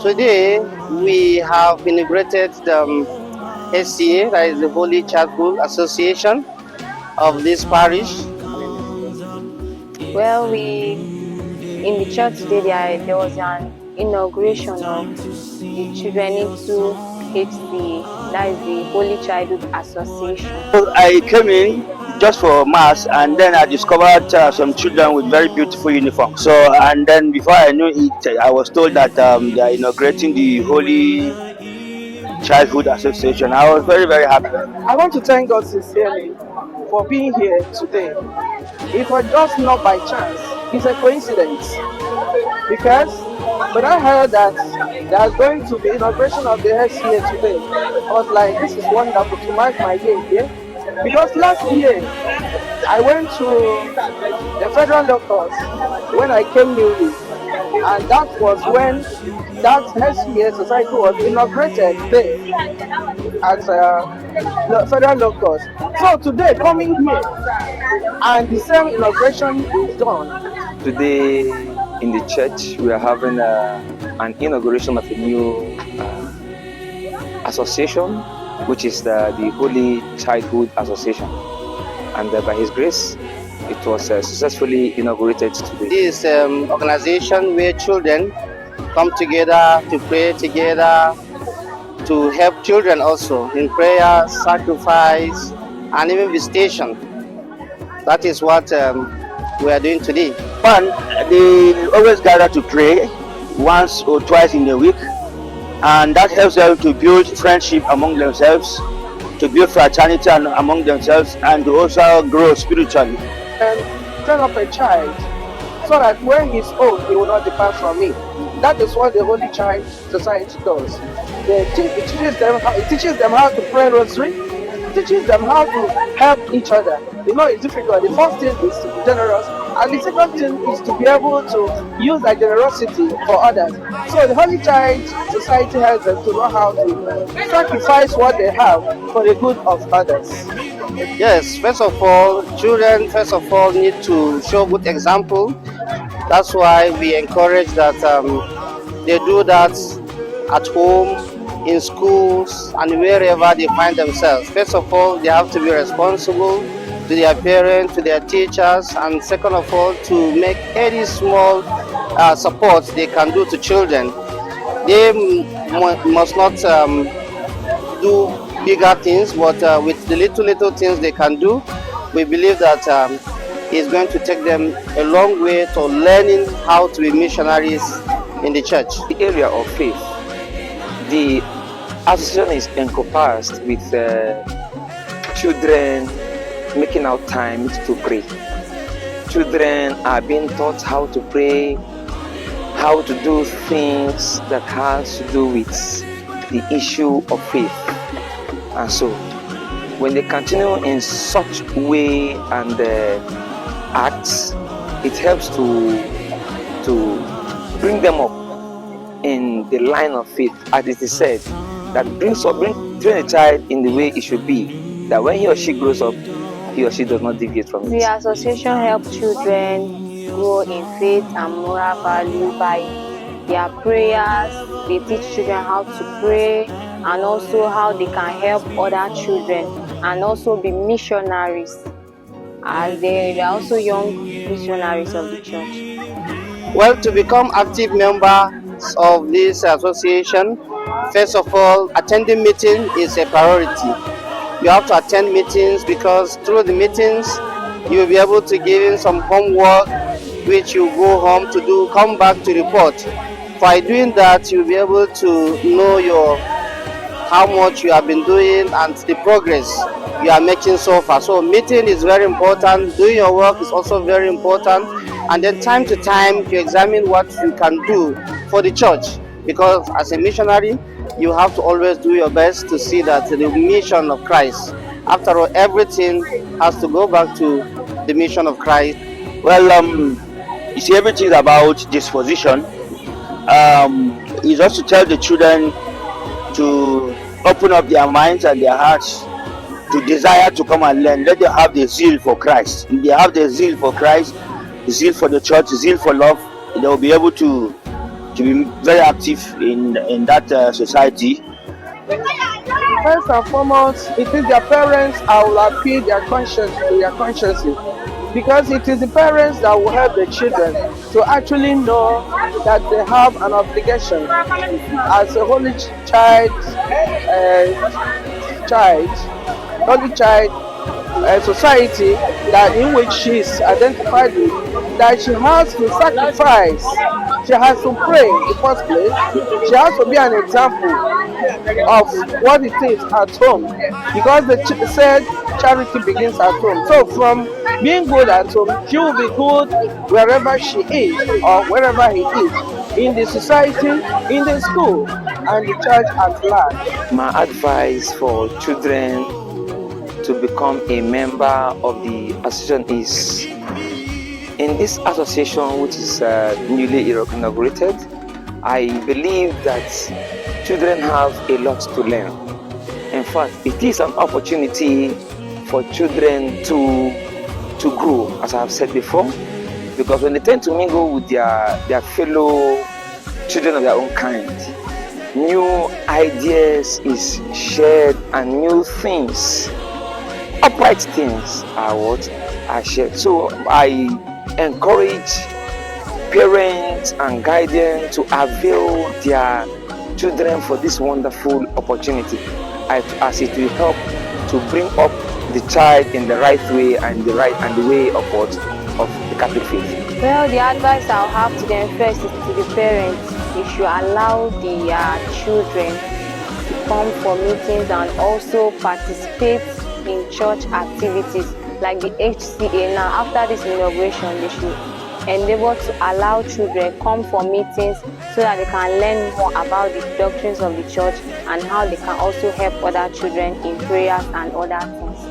Today we have inaugurated the HCA, that is the Holy Childhood Association of this parish. Well, in the church today there was an inauguration of the children into HCA, that is the Holy Childhood Association. I came in just for mass, and then I discovered some children with very beautiful uniforms. So, and then before I knew it, I was told that they are inaugurating the Holy Childhood Association. I was very, very happy. I want to thank God sincerely for being here today. It was just not by chance. It's a coincidence. Because when I heard that there's going to be inauguration of the HCA today, I was like, this is wonderful to mark my day here. Because last year, I went to the federal locals when I came newly, and that was when that HCA society was inaugurated there as the federal locals. So today, coming here, and the same inauguration is done. Today in the church, we are having an inauguration of a new association, which is the Holy Childhood Association, and by His grace it was successfully inaugurated today. This organization where children come together to pray together, to help children also in prayer, sacrifice, and even visitation. That is what we are doing today. One, they always gather to pray once or twice in a week, and that helps them to build friendship among themselves, to build fraternity among themselves, and to also grow spiritually. And train up a child so that when he's old, he will not depart from me. That is what the Holy Child Society does. It teaches them how to pray rosary. It teaches them how to help each other. You know, it's difficult. The first thing is to be generous, and the second thing is to be able to use that generosity for others. So the Holy Child Society helps them to know how to sacrifice what they have for the good of others. Yes, first of all, children need to show good example. That's why we encourage that they do that at home, in schools, and wherever they find themselves. First of all, they have to be responsible to their parents, to their teachers, and second of all, to make any small support they can do to children. They must not do bigger things, but with the little things they can do, we believe that it's going to take them a long way to learning how to be missionaries in the church. The area of faith, the association is encompassed with children making out time to pray. Children are being taught how to pray, how to do things that has to do with the issue of faith. And so when they continue in such way and acts, it helps to bring them up in the line of faith, as it is said, that train a child in the way it should be, that when he or she grows up, he or she does not deviate from it. The association helps children grow in faith and moral value by their prayers. They teach children how to pray, and also how they can help other children, and also be missionaries, as they are also young missionaries of the church. Well, to become active members of this association, first of all, attending meeting is a priority. You have to attend meetings, because through the meetings you will be able to give in some homework which you go home to do, come back to report. By doing that, you'll be able to know how much you have been doing and the progress you are making so far. So meeting is very important. Doing your work is also very important. And then time to time you examine what you can do for the church, because as a missionary you have to always do your best to see that the mission of Christ, after all, everything has to go back to the mission of Christ. Well, you see, everything is about disposition. It's just to tell the children to open up their minds and their hearts to desire to come and learn. Let them have the zeal for Christ. If they have the zeal for Christ, the zeal for the church, the zeal for love, they will be able to to be very active in that society? First and foremost, it is their parents that will appeal their conscience to their consciences, because it is the parents that will help the children to actually know that they have an obligation as a holy society that in which she is identified with, that she has to sacrifice, she has to pray in the first place, she has to be an example of what it is at home, because the said charity begins at home. So from being good at home, she will be good wherever she is or wherever he is, in the society, in the school, and the church at large. My advice for children to become a member of the association is, in this association which is newly inaugurated, I believe that children have a lot to learn. In fact, it is an opportunity for children to grow, as I have said before, because when they tend to mingle with their fellow children of their own kind, new ideas is shared and new things, upright things are shared. So I encourage parents and guardians to avail their children for this wonderful opportunity, as it will help to bring up the child in the right way and the way of the Catholic faith. Well, the advice I'll have to them first is to the parents. They should allow their children to come for meetings and also participate in church activities like the HCA. Now, after this inauguration, they should endeavor to allow children come for meetings so that they can learn more about the doctrines of the church and how they can also help other children in prayers and other things.